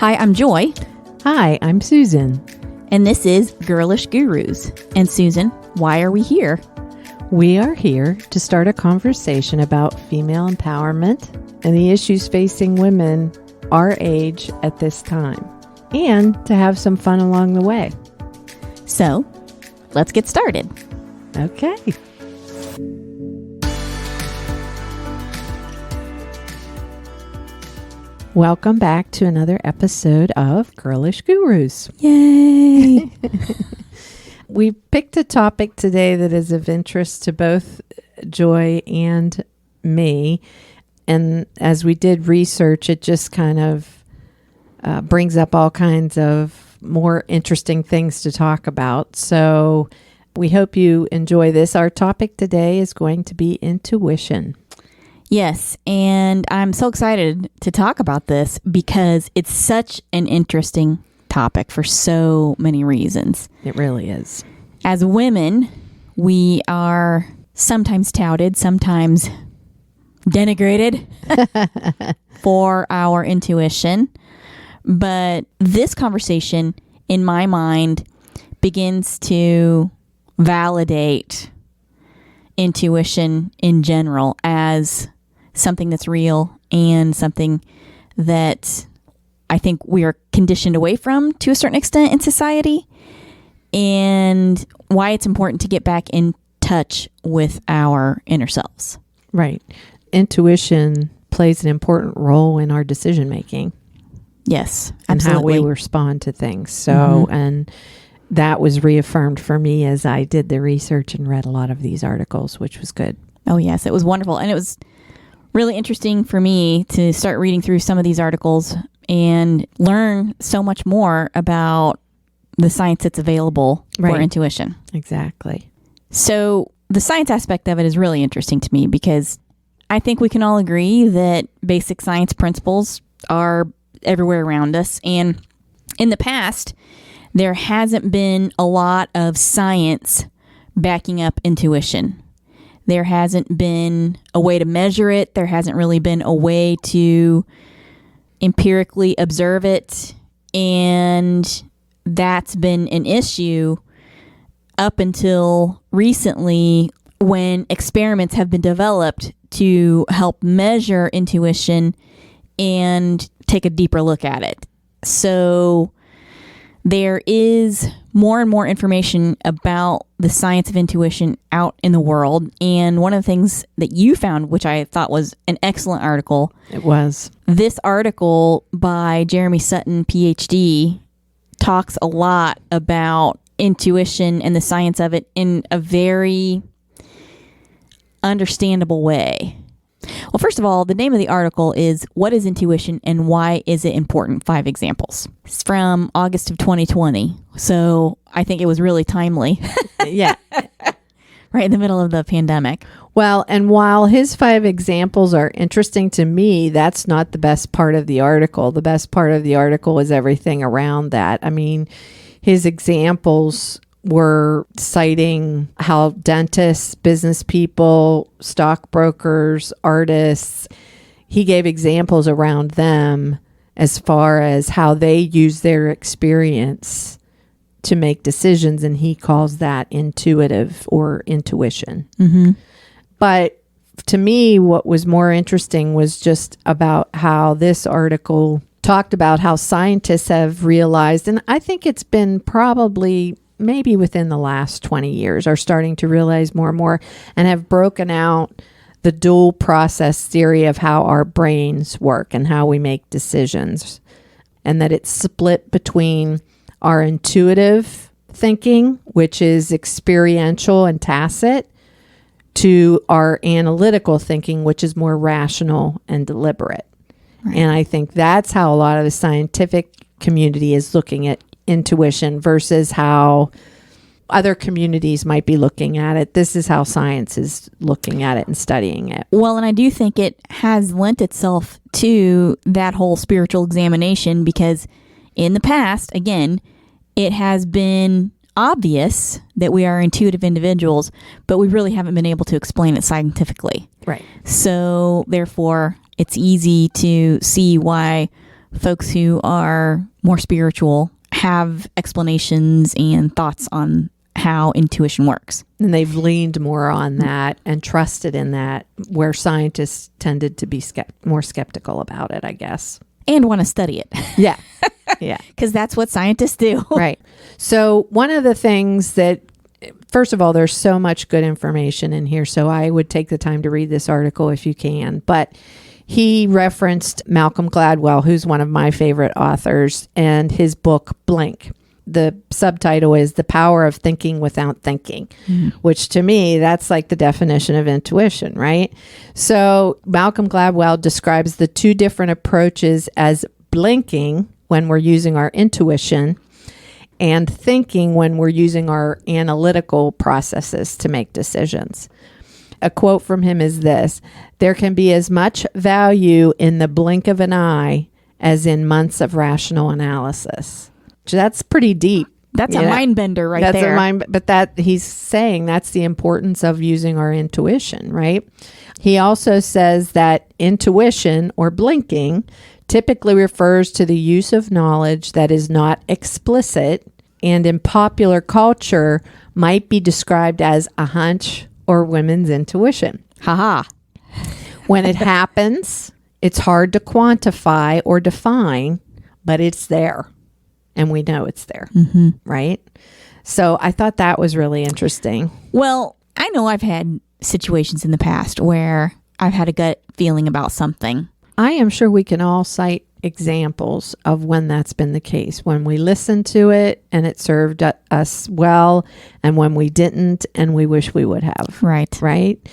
Hi, I'm Joy. Hi, I'm Susan. And this is Girlish Gurus. And Susan, why are we here? We are here to start a conversation about female empowerment and the issues facing women our age at this time, and to have some fun along the way. So, let's get started. Okay. Welcome back to another episode of Girlish Gurus. Yay! We picked a topic today that is of interest to both Joy and me. And as we did research, it just kind of brings up all kinds of more interesting things to talk about. So we hope you enjoy this. Our topic today is going to be intuition. Yes, and I'm so excited to talk about this because it's such an interesting topic for so many reasons. It really is. As women, we are sometimes touted, sometimes denigrated for our intuition. But this conversation, in my mind, begins to validate intuition in general as something that's real and something that I think we are conditioned away from to a certain extent in society, and why it's important to get back in touch with our inner selves. Right. Intuition plays an important role in our decision making. Yes, and absolutely. how we respond to things. So, and that was reaffirmed for me as I did the research and read a lot of these articles, which was good. Oh, yes, it was wonderful. And it was really interesting for me to start reading through some of these articles and learn so much more about the science that's available for intuition. Exactly. So the science aspect of it is really interesting to me because I think we can all agree that basic science principles are everywhere around us. And in the past, there hasn't been a lot of science backing up intuition. There hasn't been a way to measure it. There hasn't really been a way to empirically observe it. And that's been an issue up until recently when experiments have been developed to help measure intuition and take a deeper look at it. So there is more and more information about the science of intuition out in the world. And one of the things that you found, which I thought was an excellent article. It was. This article by Jeremy Sutton, PhD, talks a lot about intuition and the science of it in a very understandable way. Well, first of all, the name of the article is What is Intuition and Why is it Important? 5 examples. It's from August of 2020. So I think it was really timely. Yeah. Right in the middle of the pandemic. Well, and while his 5 examples are interesting to me, that's not the best part of the article. The best part of the article is everything around that. I mean, his examples were citing how dentists, business people, stockbrokers, artists, he gave examples around them as far as how they use their experience to make decisions, and he calls that intuitive or intuition. Mm-hmm. But to me, what was more interesting was just about how this article talked about how scientists have realized, and I think it's been probably maybe within the last 20 years, are starting to realize more and more and have broken out the dual process theory of how our brains work and how we make decisions, and that it's split between our intuitive thinking, which is experiential and tacit, to our analytical thinking, which is more rational and deliberate. Right. And I think that's how a lot of the scientific community is looking at intuition versus how other communities might be looking at it. This is how science is looking at it and studying it. Well, and I do think it has lent itself to that whole spiritual examination because in the past, again, it has been obvious that we are intuitive individuals, but we really haven't been able to explain it scientifically. Right. So therefore, it's easy to see why folks who are more spiritual have explanations and thoughts on how intuition works. And they've leaned more on that and trusted in that, where scientists tended to be more skeptical about it, I guess. And want to study it. Yeah. Yeah. Because that's what scientists do. Right. So one of the things that, first of all, there's so much good information in here. So I would take the time to read this article if you can. But he referenced Malcolm Gladwell, who's one of my favorite authors, and his book, Blink. The subtitle is The Power of Thinking Without Thinking, which to me, that's like the definition of intuition, right? So Malcolm Gladwell describes the two different approaches as blinking when we're using our intuition and thinking when we're using our analytical processes to make decisions. A quote from him is this: "There can be as much value in the blink of an eye as in months of rational analysis." That's pretty deep. That's a mind bender right that's there. But that he's saying that's the importance of using our intuition, right? He also says that intuition, or blinking, typically refers to the use of knowledge that is not explicit, and in popular culture might be described as a hunch or women's intuition. Haha. When it happens, it's hard to quantify or define, but it's there. And we know it's there, right? So I thought that was really interesting. Well, I know I've had situations in the past where I've had a gut feeling about something. I am sure we can all cite examples of when that's been the case, when we listened to it and it served us well, and when we didn't and we wish we would have. Right.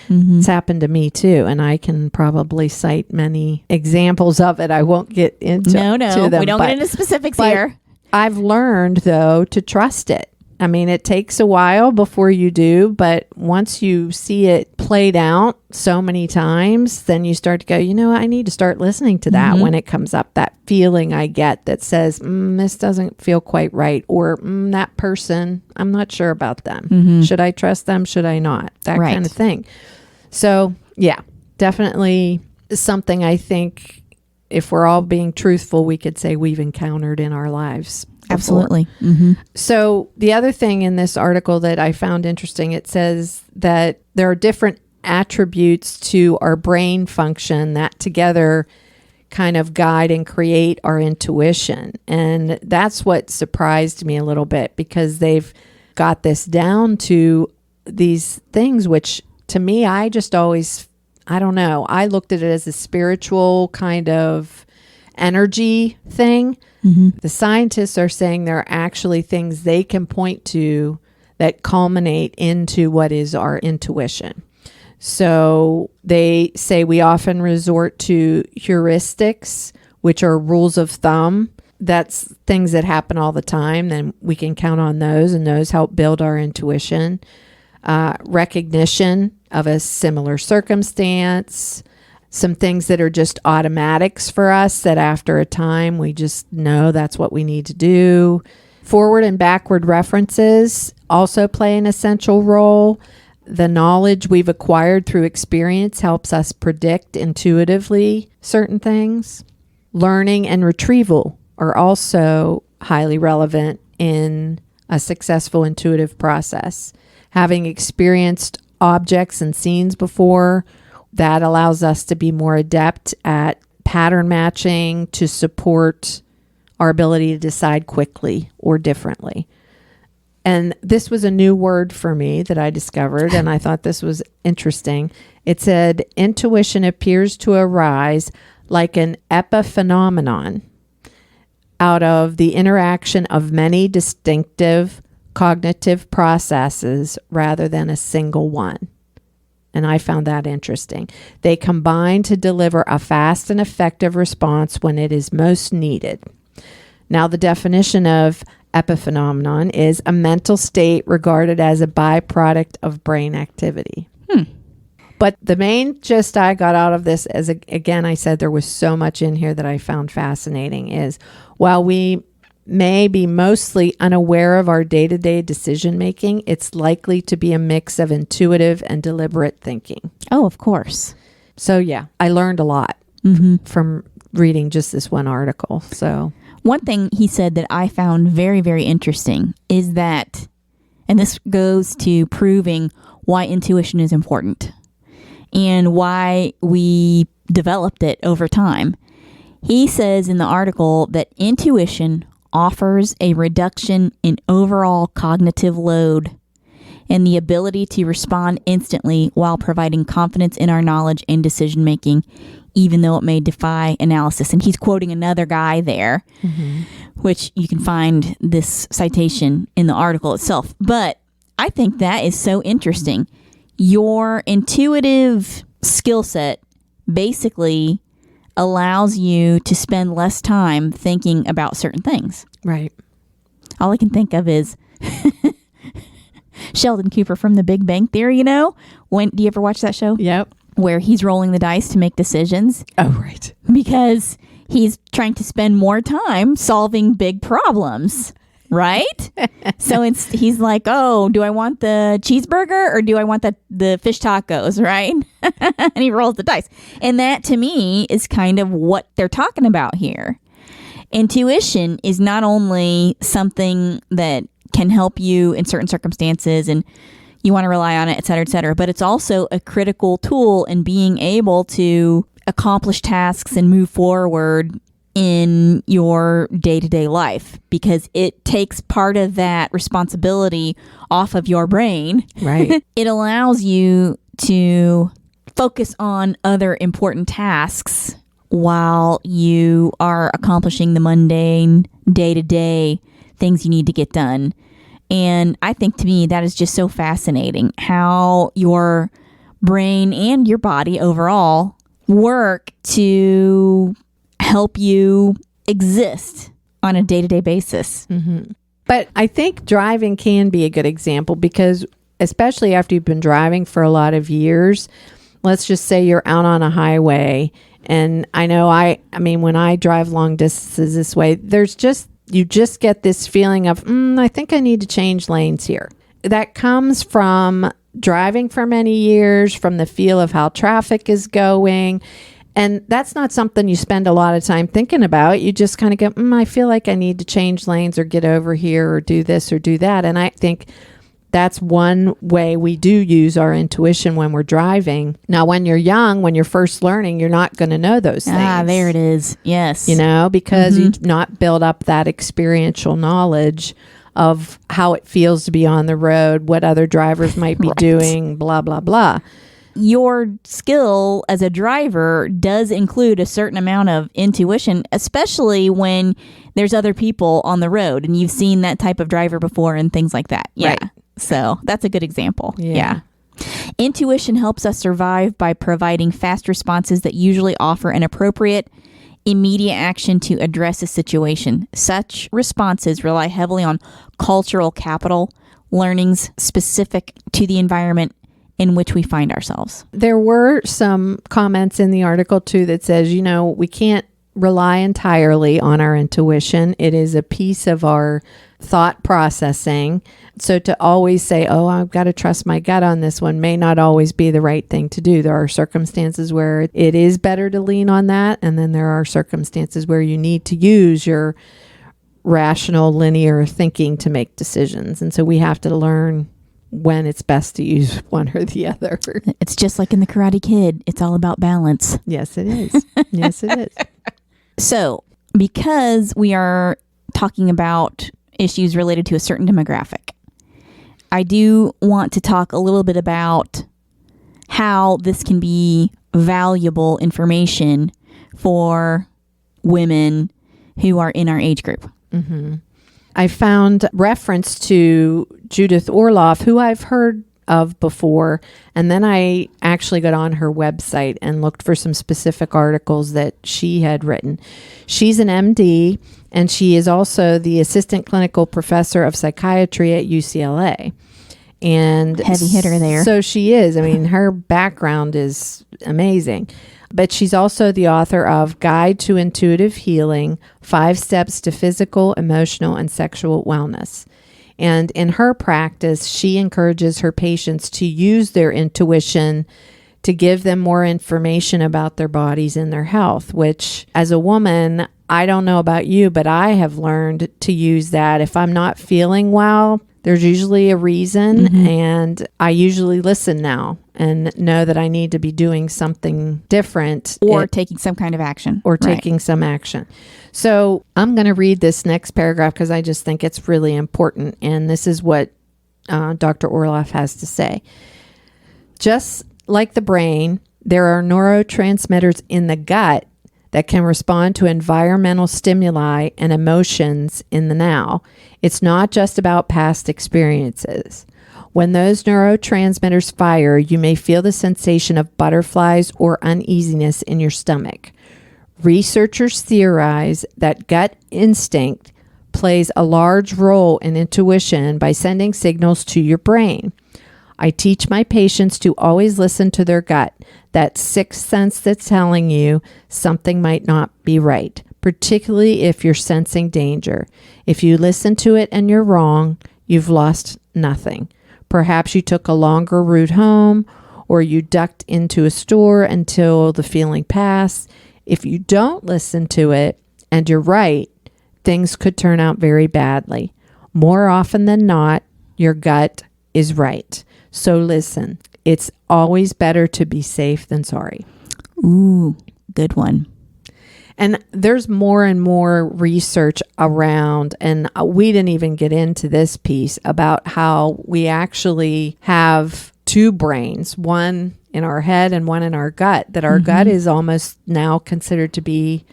It's happened to me too, and I can probably cite many examples of it. I won't get into No, to them, we don't get into specifics here. I've learned, though, to trust it. I mean, it takes a while before you do, but once you see it played out so many times, then you start to go, you know, I need to start listening to that when it comes up, that feeling I get that says, this doesn't feel quite right, or that person, I'm not sure about them. Should I trust them? Should I not? That kind of thing. So, yeah, definitely something I think, if we're all being truthful, we could say we've encountered in our lives before. Absolutely. So the other thing in this article that I found interesting, it says that there are different attributes to our brain function that together kind of guide and create our intuition. And that's what surprised me a little bit, because they've got this down to these things, which to me, I just always, I don't know, I looked at it as a spiritual kind of energy thing. The scientists are saying there are actually things they can point to that culminate into what is our intuition. So they say we often resort to heuristics, which are rules of thumb. That's things that happen all the time, then we can count on those, and those help build our intuition. Recognition of a similar circumstance, some things that are just automatics for us that after a time we just know that's what we need to do. Forward and backward references also play an essential role. The knowledge we've acquired through experience helps us predict intuitively certain things. Learning and retrieval are also highly relevant in a successful intuitive process. Having experienced objects and scenes before, that allows us to be more adept at pattern matching to support our ability to decide quickly or differently. And this was a new word for me that I discovered, and I thought this was interesting. It said, intuition appears to arise like an epiphenomenon out of the interaction of many distinctive cognitive processes rather than a single one. And I found that interesting. They combine to deliver a fast and effective response when it is most needed. Now, the definition of epiphenomenon is a mental state regarded as a byproduct of brain activity. But the main gist I got out of this, as again, I said there was so much in here that I found fascinating, is while we may be mostly unaware of our day-to-day decision making, it's likely to be a mix of intuitive and deliberate thinking. Oh, of course. So yeah, I learned a lot from reading just this one article. So one thing he said that I found very, very interesting is that, and this goes to proving why intuition is important and why we developed it over time. He says in the article that intuition offers a reduction in overall cognitive load and the ability to respond instantly while providing confidence in our knowledge and decision making, even though it may defy analysis. And he's quoting another guy there, which you can find this citation in the article itself. But I think that is so interesting. Your intuitive skill set basically allows you to spend less time thinking about certain things. right. All I can think of is Sheldon Cooper from The Big Bang Theory, you know? Do you ever watch that show? Yep. Where he's rolling the dice to make decisions Oh, right. because he's trying to spend more time solving big problems, right? So he's like, oh, do I want the cheeseburger or do I want the fish tacos, right? And he rolls the dice. And that, to me, is kind of what they're talking about here. Intuition is not only something that can help you in certain circumstances and you want to rely on it, et cetera, but it's also a critical tool in being able to accomplish tasks and move forward in your day-to-day life because it takes part of that responsibility off of your brain. Right. It allows you to focus on other important tasks while you are accomplishing the mundane day-to-day things you need to get done. And I think, to me, that is just so fascinating how your brain and your body overall work to help you exist on a day-to-day basis. But I think driving can be a good example because especially after you've been driving for a lot of years, let's just say you're out on a highway. And I know I mean, when I drive long distances this way, you just get this feeling of, I think I need to change lanes here. That comes from driving for many years, from the feel of how traffic is going. And that's not something you spend a lot of time thinking about. You just kind of go, I feel like I need to change lanes or get over here or do this or do that. And I think that's one way we do use our intuition when we're driving. Now, when you're young, when you're first learning, you're not going to know those things. Ah, there it is. Yes. You know, because you've not built up that experiential knowledge of how it feels to be on the road, what other drivers might be doing, blah, blah, blah. Your skill as a driver does include a certain amount of intuition, especially when there's other people on the road and you've seen that type of driver before and things like that. Yeah. Right. So that's a good example. Yeah. Intuition helps us survive by providing fast responses that usually offer an appropriate, immediate action to address a situation. Such responses rely heavily on cultural capital, learnings specific to the environment in which we find ourselves. There were some comments in the article too that says, we can't rely entirely on our intuition. It is a piece of our thought processing. So to always say, I've got to trust my gut on this one may not always be the right thing to do. There are circumstances where it is better to lean on that. And then there are circumstances where you need to use your rational, linear thinking to make decisions. And so we have to learn when it's best to use one or the other. It's just like in The Karate Kid. It's all about balance. Yes, it is. Yes, it is. So because we are talking about issues related to a certain demographic, I do want to talk a little bit about how this can be valuable information for women who are in our age group. I found reference to Judith Orloff, who I've heard of before, and then I actually got on her website and looked for some specific articles that she had written. She's an MD, and she is also the assistant clinical professor of psychiatry at UCLA. And heavy hitter there. So she is. I mean, her background is amazing. But she's also the author of Guide to Intuitive Healing, 5 Steps to Physical, Emotional, and Sexual Wellness. And in her practice, she encourages her patients to use their intuition to give them more information about their bodies and their health, which as a woman, I don't know about you, but I have learned to use that. If I'm not feeling well, there's usually a reason, and I usually listen now and know that I need to be doing something different. Or taking some kind of action. Or taking some action. So I'm going to read this next paragraph because I just think it's really important. And this is what Dr. Orloff has to say. Just like the brain, there are neurotransmitters in the gut that can respond to environmental stimuli and emotions in the now. It's not just about past experiences. When those neurotransmitters fire, you may feel the sensation of butterflies or uneasiness in your stomach. Researchers theorize that gut instinct plays a large role in intuition by sending signals to your brain. I teach my patients to always listen to their gut, that sixth sense that's telling you something might not be right, particularly if you're sensing danger. If you listen to it and you're wrong, you've lost nothing. Perhaps you took a longer route home, or you ducked into a store until the feeling passed. If you don't listen to it and you're right, things could turn out very badly. More often than not, your gut is right. So listen, it's always better to be safe than sorry. Ooh, good one. And there's more and more research around, and we didn't even get into this piece about how we actually have two brains, one in our head and one in our gut, that our gut is almost now considered to be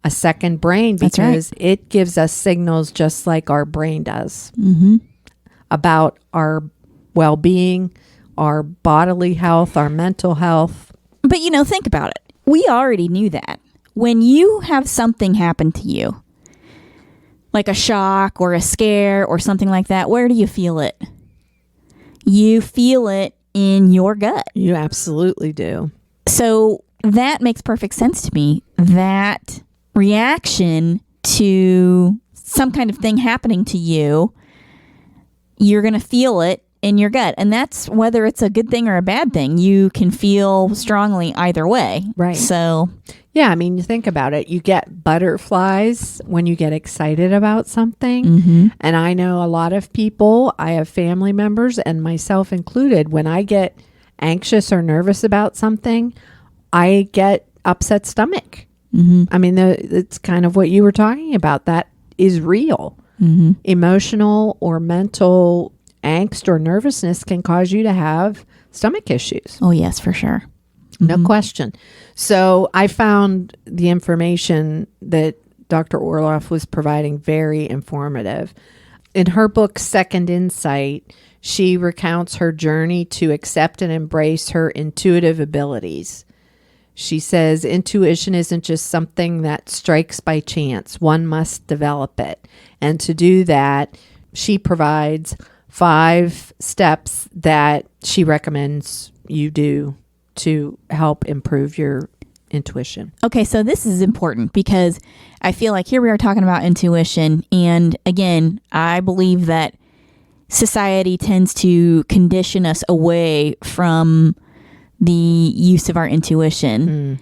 a second brain because it gives us signals just like our brain does about our well-being, our bodily health, our mental health. But, think about it. We already knew that. When you have something happen to you, like a shock or a scare or something like that, where do you feel it? You feel it in your gut. You absolutely do. So that makes perfect sense to me. That reaction to some kind of thing happening to you, you're going to feel it in your gut. And that's whether it's a good thing or a bad thing. You can feel strongly either way. Right. So, yeah, I mean, you think about it. You get butterflies when you get excited about something. And I know a lot of people, I have family members and myself included, when I get anxious or nervous about something, I get upset stomach. I mean, it's kind of what you were talking about. That is real. Emotional or mental angst or nervousness can cause you to have stomach issues. Oh, yes, for sure. No question. So I found the information that Dr. Orloff was providing very informative. In her book, Second Insight, she recounts her journey to accept and embrace her intuitive abilities. She says, intuition isn't just something that strikes by chance. One must develop it. And to do that, she provides 5 steps that she recommends you do to help improve your intuition. Okay, so this is important because I feel like here we are talking about intuition. And again, I believe that society tends to condition us away from the use of our intuition.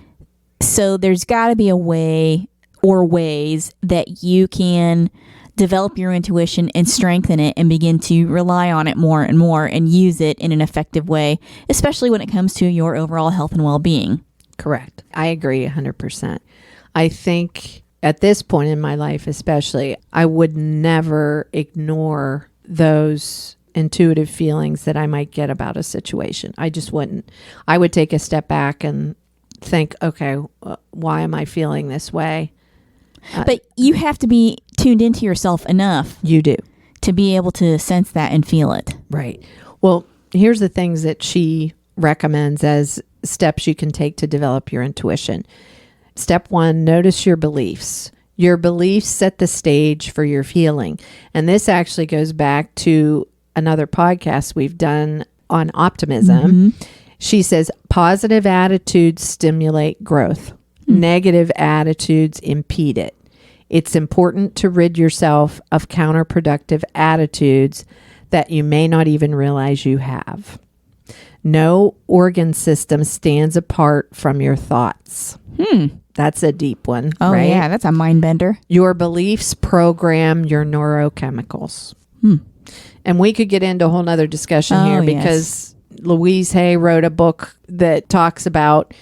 So there's got to be a way or ways that you can develop your intuition and strengthen it and begin to rely on it more and more and use it in an effective way, especially when it comes to your overall health and well-being. Correct. I agree 100%. I think at this point in my life, especially, I would never ignore those intuitive feelings that I might get about a situation. I just wouldn't. I would take a step back and think, okay, why am I feeling this way? But you have to be tuned into yourself enough. You do. To be able to sense that and feel it. Right. Well, here's the things that she recommends as steps you can take to develop your intuition. Step 1, notice your beliefs. Your beliefs set the stage for your feeling. And this actually goes back to another podcast we've done on optimism. She says, positive attitudes stimulate growth. Negative attitudes impede it. It's important to rid yourself of counterproductive attitudes that you may not even realize you have. No organ system stands apart from your thoughts. That's a deep one, Oh, right? yeah, that's a mind bender. Your beliefs program your neurochemicals. And we could get into a whole nother discussion here because Louise Hay wrote a book that talks about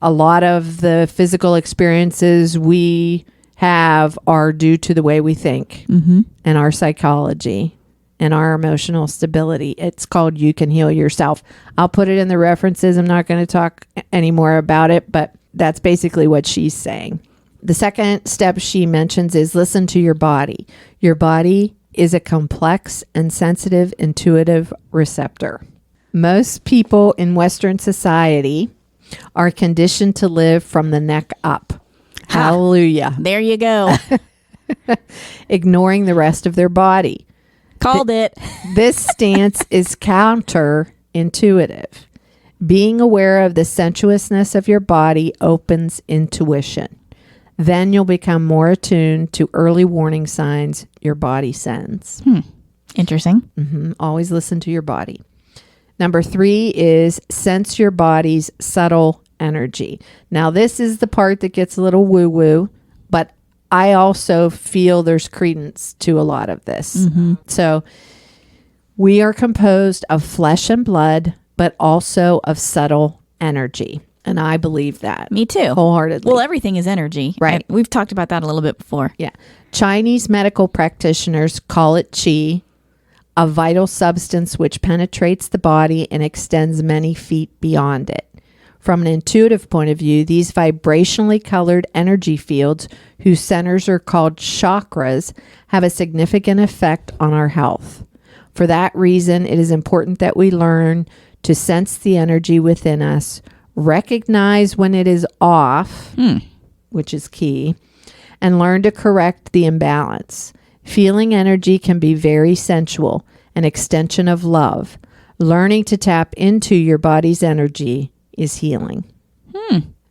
a lot of the physical experiences we have are due to the way we think and our psychology and our emotional stability. It's called You Can Heal Yourself. I'll put it in the references. I'm not going to talk anymore about it, but that's basically what she's saying. The second step she mentions is listen to your body. Your body is a complex and sensitive, intuitive receptor. Most people in Western society are conditioned to live from the neck up. Hallelujah. There you go. Ignoring the rest of their body. Called it. This stance is counterintuitive. Being aware of the sensuousness of your body opens intuition. Then you'll become more attuned to early warning signs your body sends. Interesting. Always listen to your body. Number 3 is sense your body's subtle energy. Now, this is the part that gets a little woo-woo, but I also feel there's credence to a lot of this. So we are composed of flesh and blood, but also of subtle energy. And I believe that. Me too. Wholeheartedly. Well, everything is energy. Right. We've talked about that a little bit before. Yeah. Chinese medical practitioners call it qi, a vital substance which penetrates the body and extends many feet beyond it. From an intuitive point of view, these vibrationally colored energy fields, whose centers are called chakras, have a significant effect on our health. For that reason, it is important that we learn to sense the energy within us, recognize when it is off, which is key, and learn to correct the imbalance. Feeling energy can be very sensual, an extension of love. Learning to tap into your body's energy is healing.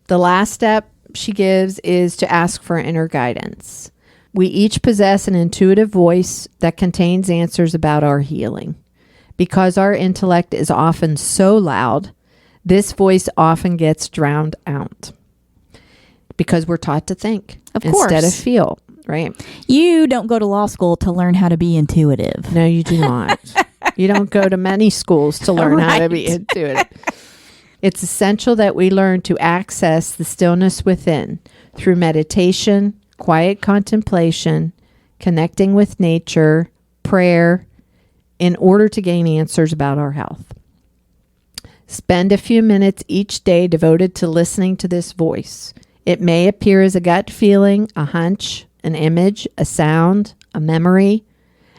The last step she gives is to ask for inner guidance. We each possess an intuitive voice that contains answers about our healing. Because our intellect is often so loud, this voice often gets drowned out. Because we're taught to think instead of feel, right? You don't go to law school to learn how to be intuitive. No, you do not. You don't go to many schools to learn how to be intuitive. It's essential that we learn to access the stillness within through meditation, quiet contemplation, connecting with nature, prayer, in order to gain answers about our health. Spend a few minutes each day devoted to listening to this voice. It may appear as a gut feeling, a hunch, an image, a sound, a memory,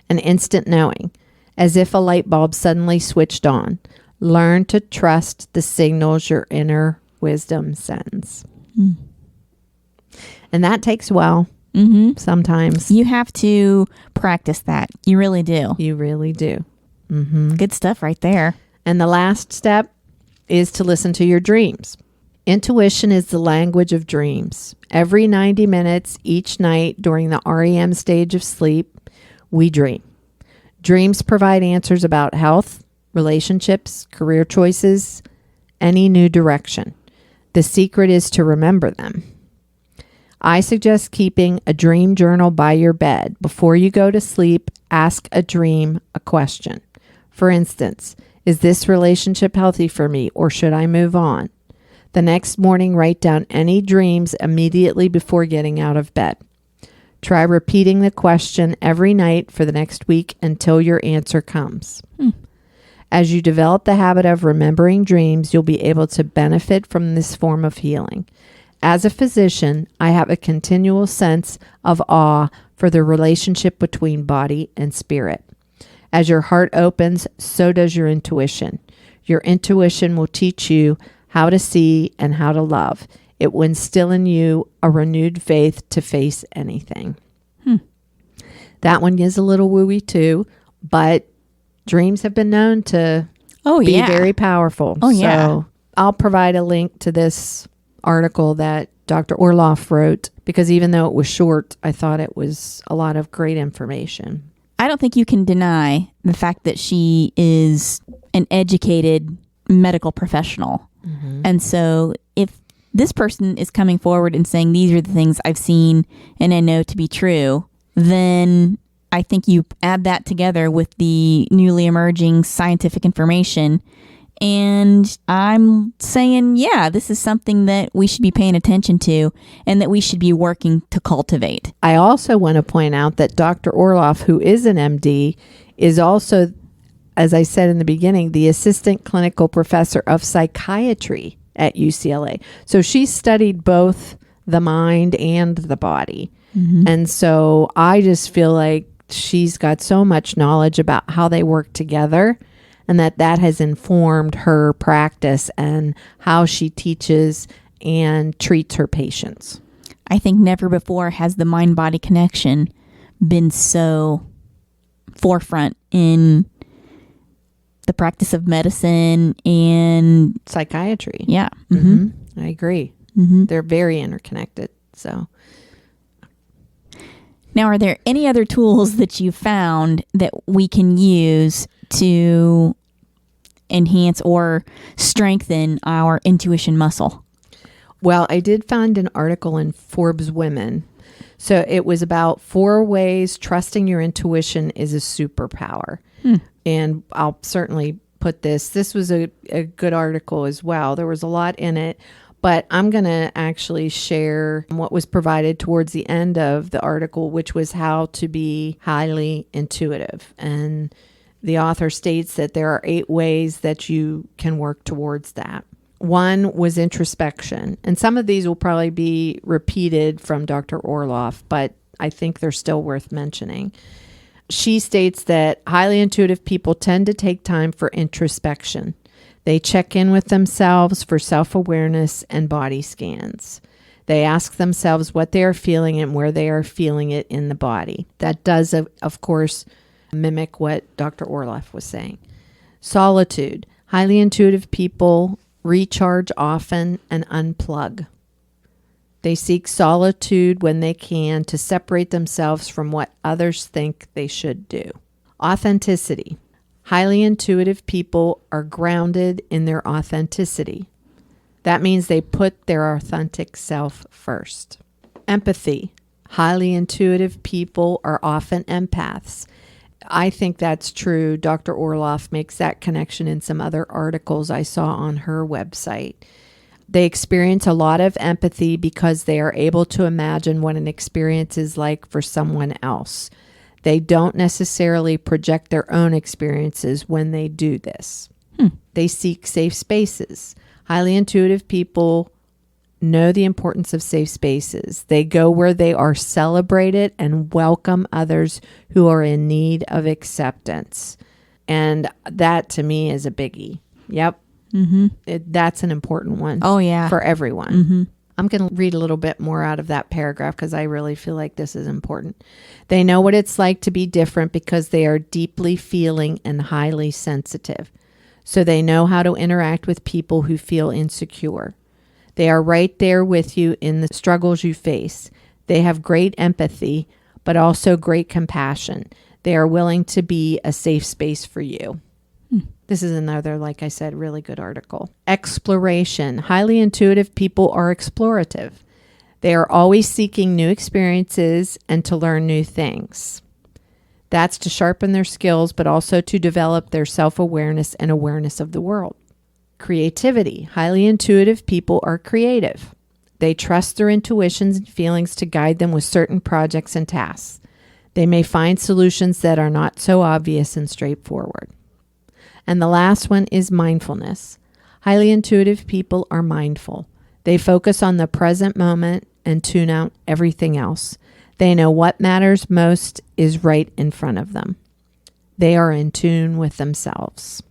an instant knowing, as if a light bulb suddenly switched on. Learn to trust the signals your inner wisdom sends. And that takes a while. Sometimes. You have to practice that. You really do. You really do. Good stuff right there. And the last step is to listen to your dreams. Intuition is the language of dreams. Every 90 minutes each night during the REM stage of sleep, we dream. Dreams provide answers about health, relationships, career choices, any new direction. The secret is to remember them. I suggest keeping a dream journal by your bed. Before you go to sleep, ask a dream a question. For instance, is this relationship healthy for me, or should I move on? The next morning, write down any dreams immediately before getting out of bed. Try repeating the question every night for the next week until your answer comes. As you develop the habit of remembering dreams, you'll be able to benefit from this form of healing. As a physician, I have a continual sense of awe for the relationship between body and spirit. As your heart opens, so does your intuition. Your intuition will teach you how to see and how to love. It will instill in you a renewed faith to face anything. That one is a little wooey too, but dreams have been known to be very powerful. So I'll provide a link to this article that Dr. Orloff wrote, because even though it was short, I thought it was a lot of great information. I don't think you can deny the fact that she is an educated medical professional. And so if this person is coming forward and saying, these are the things I've seen and I know to be true, then I think you add that together with the newly emerging scientific information. And I'm saying, yeah, this is something that we should be paying attention to and that we should be working to cultivate. I also want to point out that Dr. Orloff, who is an MD, is also, as I said in the beginning, the assistant clinical professor of psychiatry at UCLA. So she studied both the mind and the body. And so I just feel like she's got so much knowledge about how they work together, and that has informed her practice and how she teaches and treats her patients. I think never before has the mind-body connection been so forefront in the practice of medicine and psychiatry. Yeah. I agree. They're very interconnected. So now, are there any other tools that you found that we can use to enhance or strengthen our intuition muscle? Well, I did find an article in Forbes Women. So it was about 4 ways trusting your intuition is a superpower. And I'll certainly put this was a good article as well. There was a lot in it, but I'm going to actually share what was provided towards the end of the article, which was how to be highly intuitive. And the author states that there are 8 ways that you can work towards that. 1 was introspection. And some of these will probably be repeated from Dr. Orloff, but I think they're still worth mentioning. She states that highly intuitive people tend to take time for introspection. They check in with themselves for self-awareness and body scans. They ask themselves what they are feeling and where they are feeling it in the body. That does, of course, mimic what Dr. Orloff was saying. Solitude. Highly intuitive people recharge often and unplug. They seek solitude when they can to separate themselves from what others think they should do. Authenticity. Highly intuitive people are grounded in their authenticity. That means they put their authentic self first. Empathy. Highly intuitive people are often empaths. I think that's true. Dr. Orloff makes that connection in some other articles I saw on her website. They experience a lot of empathy because they are able to imagine what an experience is like for someone else. They don't necessarily project their own experiences when they do this. They seek safe spaces. Highly intuitive people know the importance of safe spaces. They go where they are celebrated and welcome others who are in need of acceptance. And that to me is a biggie. Yep. That's an important one. Oh, yeah. For everyone. I'm going to read a little bit more out of that paragraph because I really feel like this is important. They know what it's like to be different because they are deeply feeling and highly sensitive. So they know how to interact with people who feel insecure. They are right there with you in the struggles you face. They have great empathy, but also great compassion. They are willing to be a safe space for you. This is another, like I said, really good article. Exploration. Highly intuitive people are explorative. They are always seeking new experiences and to learn new things. That's to sharpen their skills, but also to develop their self-awareness and awareness of the world. Creativity. Highly intuitive people are creative. They trust their intuitions and feelings to guide them with certain projects and tasks. They may find solutions that are not so obvious and straightforward. And the last one is mindfulness. Highly intuitive people are mindful. They focus on the present moment and tune out everything else. They know what matters most is right in front of them. They are in tune with themselves.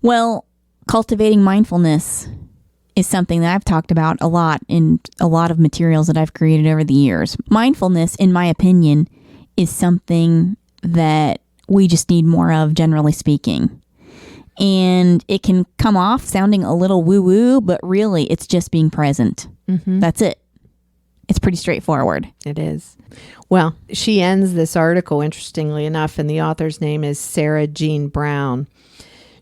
Well, cultivating mindfulness is something that I've talked about a lot in a lot of materials that I've created over the years. Mindfulness, in my opinion, is something that we just need more of, generally speaking. And it can come off sounding a little woo-woo, but really it's just being present. That's it. It's pretty straightforward. It is. Well, she ends this article, interestingly enough, and the author's name is Sarah Jean Brown.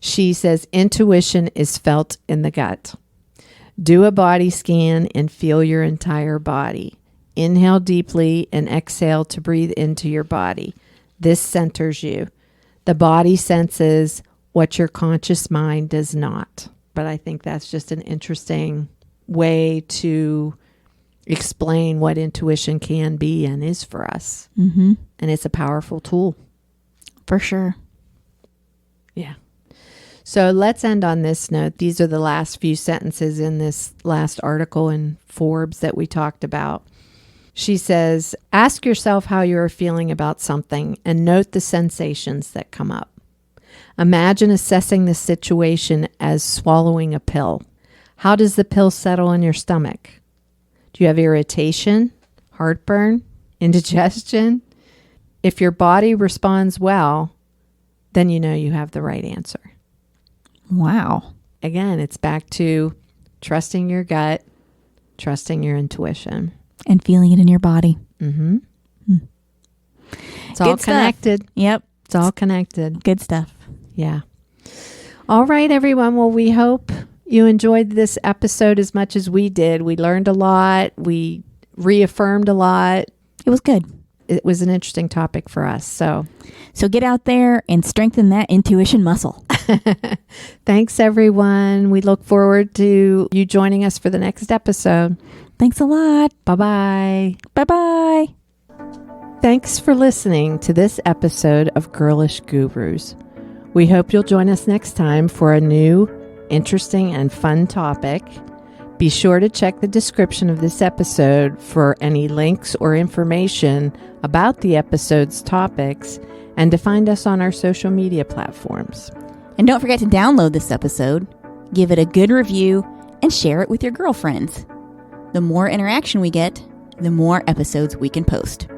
She says intuition is felt in the gut. Do a body scan and feel your entire body. Inhale deeply and exhale to breathe into your body. This centers you. The body senses what your conscious mind does not. But I think that's just an interesting way to explain what intuition can be and is for us. Mm-hmm. And it's a powerful tool. For sure. Yeah. So let's end on this note. These are the last few sentences in this last article in Forbes that we talked about. She says, ask yourself how you are feeling about something and note the sensations that come up. Imagine assessing the situation as swallowing a pill. How does the pill settle in your stomach? Do you have irritation, heartburn, indigestion? If your body responds well, then you know you have the right answer. Wow. Again, it's back to trusting your gut, trusting your intuition. And feeling it in your body. Mm-hmm. It's all Good stuff. connected. Yep. It's all connected. Good stuff. Yeah. All right, everyone. Well, we hope you enjoyed this episode as much as we did. We learned a lot. We reaffirmed a lot. It was good. It was an interesting topic for us. So get out there and strengthen that intuition muscle. Thanks, everyone. We look forward to you joining us for the next episode. Thanks a lot. Bye-bye. Bye-bye. Thanks for listening to this episode of Girlish Gurus. We hope you'll join us next time for a new, interesting, and fun topic. Be sure to check the description of this episode for any links or information about the episode's topics and to find us on our social media platforms. And don't forget to download this episode, give it a good review, and share it with your girlfriends. The more interaction we get, the more episodes we can post.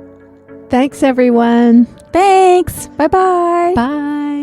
Thanks, everyone. Thanks. Bye-bye. Bye.